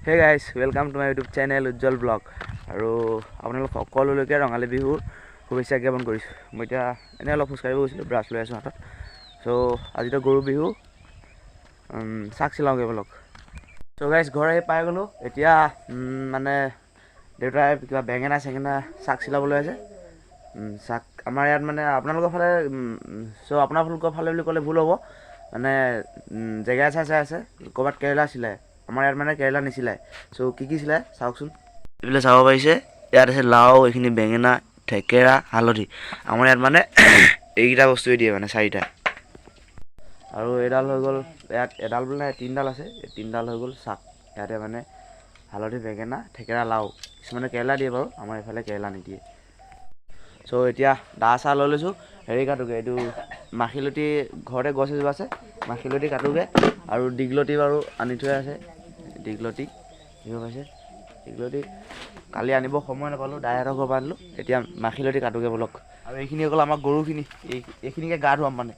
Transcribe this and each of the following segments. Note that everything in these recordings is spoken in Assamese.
Hey guys, welcome to my YouTube channel Ujjwal Vlog. আৰু আপোনালোক সকলোলৈকে ৰঙালী বিহুৰ শুভেচ্ছা জ্ঞাপন কৰিছোঁ। মই এতিয়া এনে অলপ খোজ কাঢ়িব গৈছিলোঁ, ব্ৰাছ লৈ আছোঁ হাতত। চ' আজিতো গৰু বিহু, চাক চিলাওঁগৈ বলক। চ' গাইজ ঘৰ আহি পাই গ'লোঁ। এতিয়া মানে দেউতাই কিবা বেঙেনা চেঙেনা চাক চিলাবলৈ আছে। চাক আমাৰ ইয়াত মানে আপোনালোকৰ ফালে আপোনালোকৰ ফালে বুলি ক'লে ভুল হ'ব, মানে জেগা চাই আছে। ক'ৰবাত কেৰেলা চিলাই, আমাৰ ইয়াত মানে কেৰেলা নিচিলাই। চ' কি চিলাই চাওকচোন। এইফালে চাব পাৰিছে, ইয়াত আছে লাও, এইখিনি বেঙেনা, থেকেৰা, হালধি। আমাৰ ইয়াত মানে এইকেইটা বস্তুৱে দিয়ে মানে চাৰিটা। আৰু এডাল হৈ গ'ল, ইয়াত এডাল বোলে তিনিডাল আছে, এই তিনিডাল হৈ গ'ল চাক। ইয়াতে মানে হালধি, বেঙেনা, থেকেৰা, লাও। কিছুমানে কেৰেলা দিয়ে বাৰু, আমাৰ এইফালে কেৰেলা নিদিয়ে। চ' এতিয়া দা চাহ লৈ লৈছোঁ, হেৰি কাটোগৈ, এইটো মাখিলতি ঘৰতে গছ এজোপা আছে, মাখিলতি কাটোগৈ। আৰু দীঘলতি বাৰু আনি থোৱা আছে, দীঘলতি দেখিব পাইছে। দীঘলতি কালি আনিব সময় নাপালোঁ, দাইহঁতৰ ঘৰৰ পৰা আনিলোঁ। এতিয়া মাখিলতি কাটোগৈ বলক। আৰু এইখিনি অকল আমাৰ গৰুখিনি, এইখিনিকে গা ধুৱাম মানে।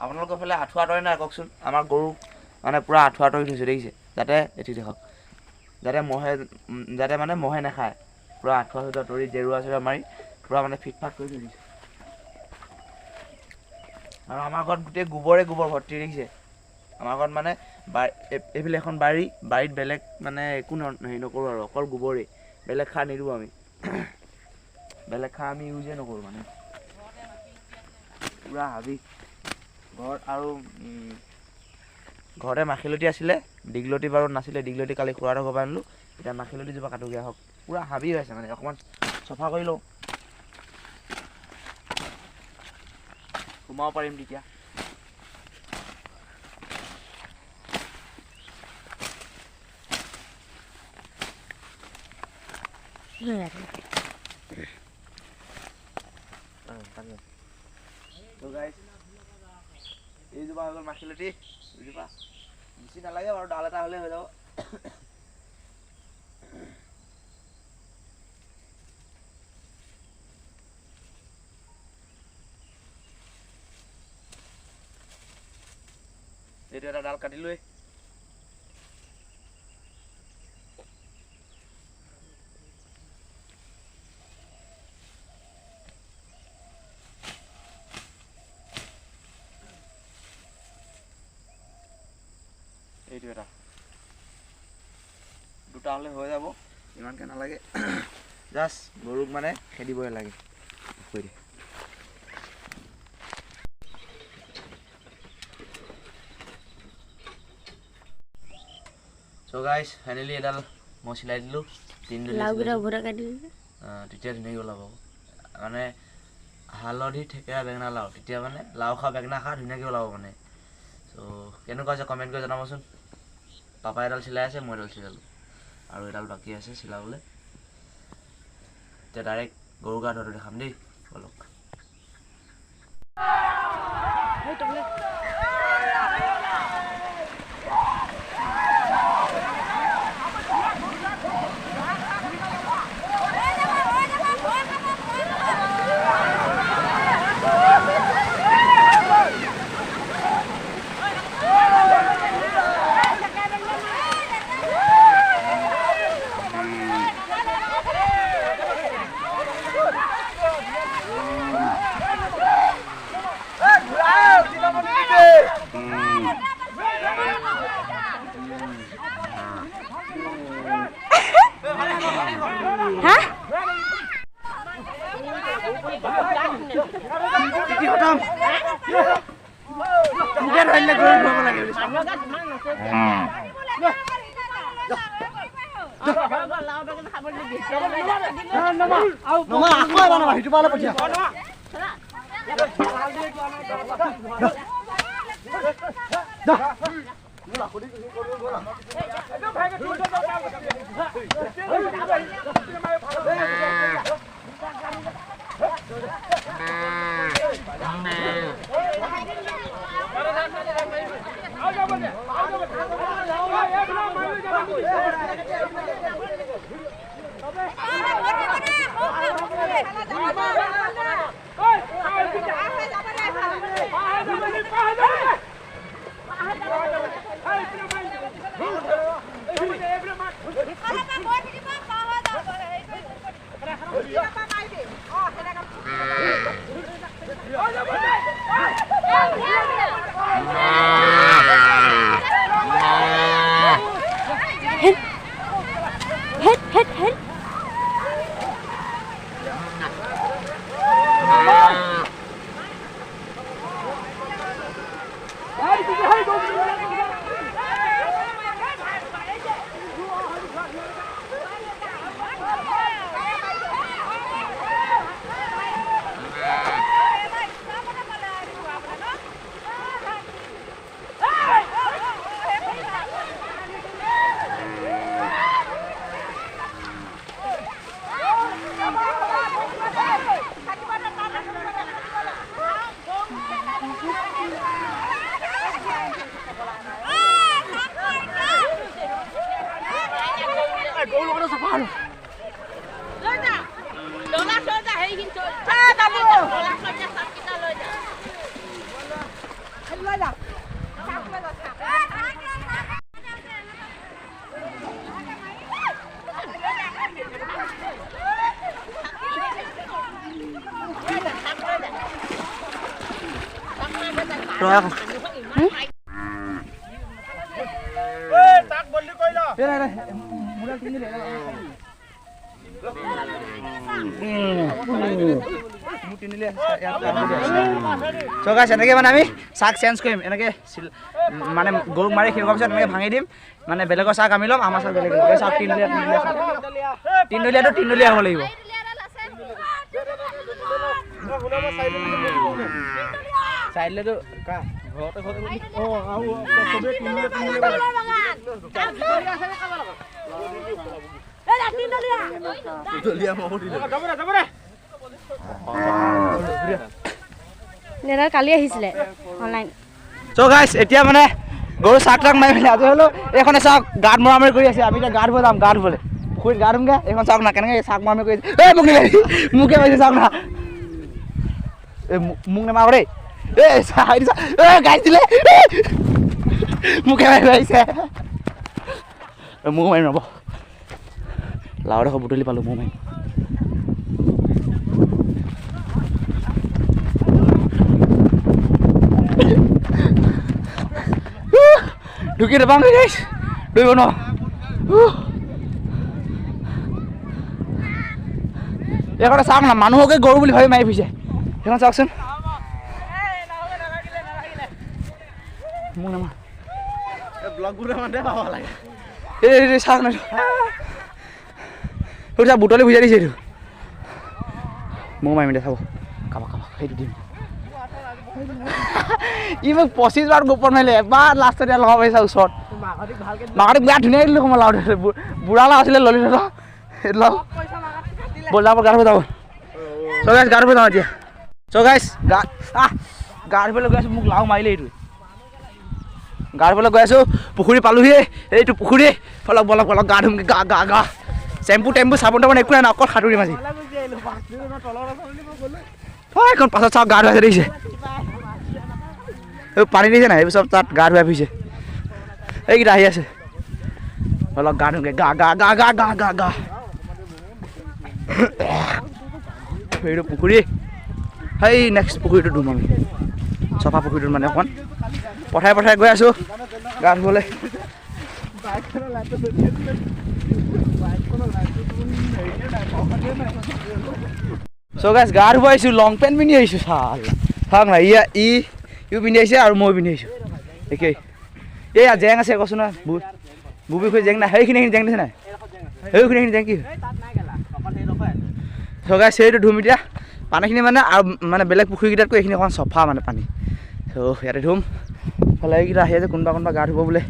আপোনালোকৰ ফালে আঁঠুৱা তৰে নাই কওকচোন। আমাৰ গৰু মানে পূৰা আঁঠুৱা তৰি থৈছোঁ, দেখিছে, যাতে এটি দেখক, যাতে মানে মহে নাখায়। পূৰা আঁঠুৱা চুঠুৱা তৰি জেৰুৱা চেৰুৱা মাৰি পূৰা মানে ফিট ফাট কৰি থৈ দিছোঁ। আৰু আমাৰ ঘৰত গোটেই গোবৰ ভৰ্তি, দেখিছে। আমাৰ ঘৰত মানে এইফালে এখন বাৰীত বেলেগ মানে একো হেৰি নকৰোঁ আৰু, অকল গোবৰেই। বেলেগ সাৰ নিদিওঁ আমি, বেলেগ সাৰ আমি ইউজেই নকৰোঁ মানে। পূৰা হাবি ঘৰত। আৰু ঘৰতে মাখিলতি আছিলে, দীঘলতি বাৰু নাছিলে। দীঘলতি কালি খুৰাহঁতৰ ঘৰৰ পৰা আনিলোঁ। এতিয়া মাখিলতিজোপা কাটোগৈ আহক। পূৰা হাবি হৈ আছে মানে, অকণমান চফা কৰি লওঁ, সোমাব পাৰিম তেতিয়া। এইজোপা হৈ গ'ল মাখিলতি, এইজোপা বেছি নালাগে বাৰু, ডাল এটা হ'লে হৈ যাব। এইটো এটা ডাল কাটিলোৱে। এইটো এটা, দুটা হ'লে হৈ যাব, ইমানকৈ নালাগে। জাষ্ট গৰুক মানে খেদিবই লাগে পুখুৰীত। চ' গাইজ ফাইনেলি এডাল মই চিলাই দিলোঁ, তেতিয়া ধুনীয়াকৈ ওলাব। মানে হালধি, থেকেৰা, বেঙেনা, লাও, তেতিয়া মানে লাও খা বেঙেনা খা ধুনীয়াকৈ ওলাব মানে। চ' কেনেকুৱা হৈছে কমেণ্ট কৰি জনাবচোন। পাপাই এডাল চিলাই আছে, মই এডাল চিলালোঁ, আৰু এডাল বাকী আছে চিলাবলৈ। এতিয়া ডাইৰেক্ট গৰু গা ধোৱাটো দেখাম দেই, বলক। So guys, এনেকৈ মানে আমি শাক চেঞ্জ কৰিম এনেকৈ মানে গৰুক মাৰি শেষ হোৱাৰ পিছত এনেকৈ ভাঙি দিম মানে বেলেগৰ শাক আমি ল'ম আমাৰ শাক বেলেগ ল'ম শাক তিনডলীয়া হ'ব লাগিব চাইডলেতো ঘৰতে কালি আহিছিলে অনলাইন চ' গাইছ এতিয়া মানে গৰু চাক টাক মাৰি মেলি আজি হ'লেও এইখনে চাওক গাত মৰামৰি কৰি আছে আমি এতিয়া গা ধুব যাম গা ধুবলৈ পুখুৰীত গা ধুমগৈ এইখন চাওক না কেনেকৈ চাক মৰামৰি কৰি আছে এই মোকে মাৰিছে চাওক না এই মোক নেমাৰো দেই এই গাইছ দিলে মোকে মাৰিছে মোক মাৰিম ৰ'ব লাও ডোখৰ বুটলি পালোঁ মোক মাৰিম ঢুকি নাপাম গাইছ দৌৰিব ন এইখন চাওক না মানুহকে গৰু বুলি ভাবি মাৰি ফুৰিছে সেইখন চাওকচোন মোক নামাৰ এই চাওক না সেইটো চাওক বুটলি বুজাই দিছে এইটো মোক মাৰিম দে চাব কাবাক সেইটো দিম ই মোক 25 বাৰ গোপন মাৰিলে এবাৰ লাষ্টত লগাব পাৰিছে ওচৰত মাঘটিক বেয়া ধুনীয়া দিলোঁ সময় লাও বুঢ়া লাও আছিলে ললি লওঁ সেইটো লওঁ ব'ল যাব গা ধুব যাব চ' গাইছ গা ধুব যাওঁ এতিয়া চ' গাইছ গা ধুবলৈ গৈ আছোঁ মোক লাও মাৰিলে এইটো গা ধুবলৈ গৈ আছোঁ পুখুৰী পালোহি এইটো পুখুৰী বলক গা ধুমগৈ গা চেম্পু টেম্পু চাবোন তাবোন একো নাই অকল সাঁতুৰিম আজি এইখন পাছত চাওক গা ধুৱাইছে দেখিছে পানী দিছে নাই এইবোৰ চব তাত গা ধুৱাই ফুৰিছে এইকেইটা আহি আছে অলপ গা ধুমগৈ গা এইটো পুখুৰী সেই নেক্সট পুখুৰীটো ধুম আমি চফা পুখুৰীটোত মানে অকণমান পথাৰে গৈ আছোঁ গা ধুবলৈ চ' গাইছ গা ধুব আহিছোঁ লং পেণ্ট পিন্ধি আহিছোঁ চাওক না ইও পিন্ধি আহিছে আৰু মই পিন্ধি আহিছোঁ একেই এইয়া জেং আছে কৈছোঁ নহয় বুবি খুৰি জেং নাই সেইখিনি জেং দিছে নাই সেইখিনি জেং কি চ' গাইছ সেইটো ধুম এতিয়া পানীখিনি মানে আৰু মানে বেলেগ পুখুৰীকেইটাতকৈ এইখিনি অকণমান চফা মানে পানী চ' ইয়াতে ধুম ফালে এইকেইটা আহি আছে কোনোবা গা ধুব বোলে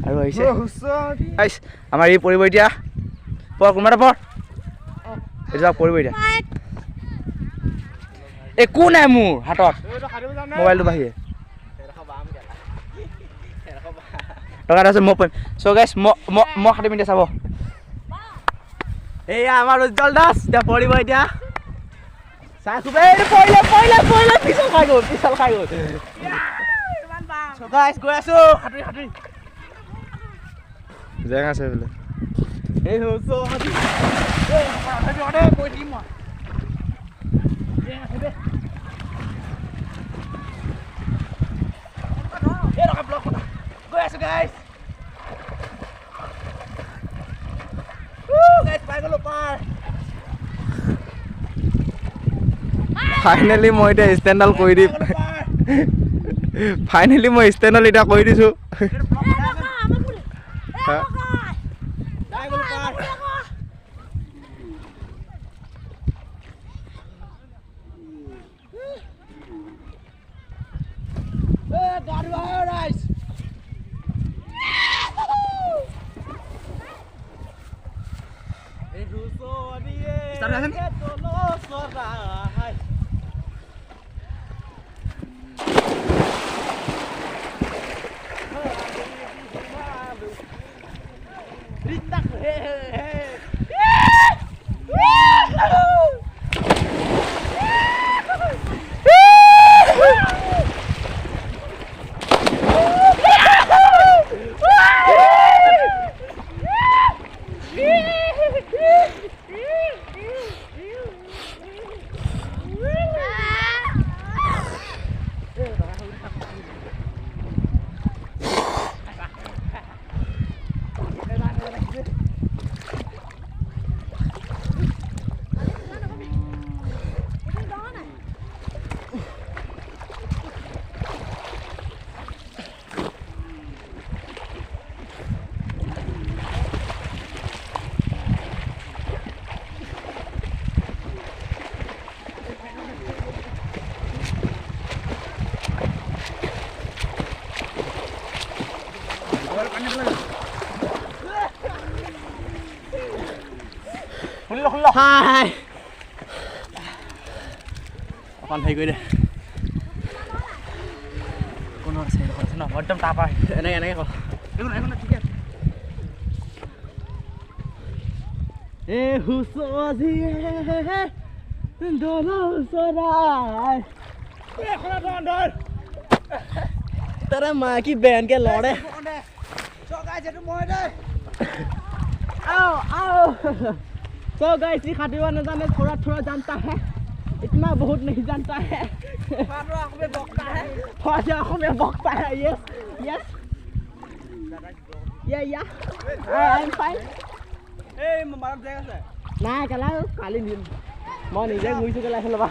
আৰু আহিছে গাইছ আমাৰ ই পৰিব এতিয়া কোনোবা এটা এইটো পৰিব এতিয়া একো নাই মোৰ হাতত মোবাইলটো বাহিৰে টকা আছে মই পাৰিম চ' গাইছ মই সাঁতুৰি পিন্ধি চাব এয়া আমাৰ উজ্জ্বল দাস এতিয়া পৰিব এতিয়া চাই পৰিলে পিছল খাই গ'ল চ' গাইছ গৈ আছোঁ সাঁতুৰি জেং আছে বোলে এই গৈ আছোঁ গাইছ পাই গ'লো পাৰ ফাইনেলি মই এতিয়া ষ্টেণ্ডডাল কৰি দিম এতিয়া কৰি দিছোঁ হাই অকণ হেৰি কৰি দে কোনো আছে ন একদম তাৰপৰা এনেকৈ ক এ হুচৰিয়ে দলৰ চৰাই तेरा माँ की बहन के लौड़े आओ आओ तो गाइस ये खाटी वाला नजारा थोड़ा थोड़ा जानता है इतना बहुत नहीं जानता है आंखों में बकता है आंखों में बकता है यस यस या आई एम फाइन ए मारा जाएगा से ना कला काली दिन मैं नहीं जाए मुझे कला चलवा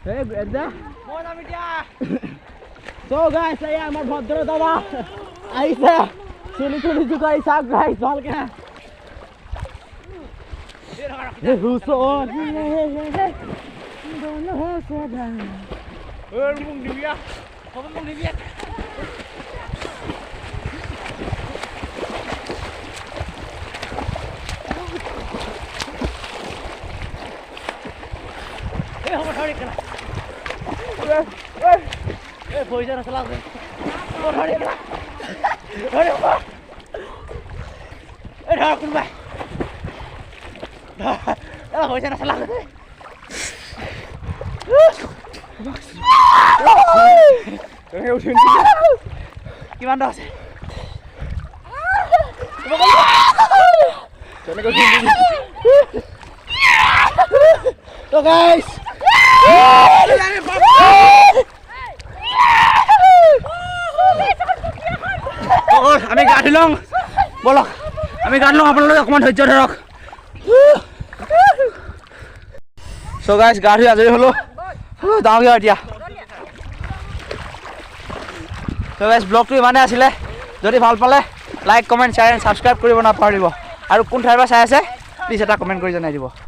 ए बेटा मोना मिटिया So guys, saya আমার ভদ্র দাদা আইছে চুলি চুলি জুকাই সব গাইস ভালকে এ হুসো দোনো সদা ওর মুখ দিবিয়া কবে মুখ দিবিয়া এ হবে ধরে কেন ए पैसा नसला ओ धरे धरे ए धर कुन भाई ए पैसा नसला ए उठिन কিমান আছে চলে উঠিন তো গাইস আমি গা ধুই লওঁ বলক আমি গা ধুই লওঁ আপোনালোকে অকণমান ধৈৰ্য ধৰক চ' গাইছ গা ধুই আজৰি হ'লোঁ যাওঁগৈ আৰু এতিয়া চ' গাইছ ব্লগটো ইমানেই আছিলে যদি ভাল পালে like comment share and subscribe কৰিব নাপাহৰিব আৰু কোন ঠাইৰ পৰা চাই আছে প্লিজ এটা কমেণ্ট কৰি জনাই দিব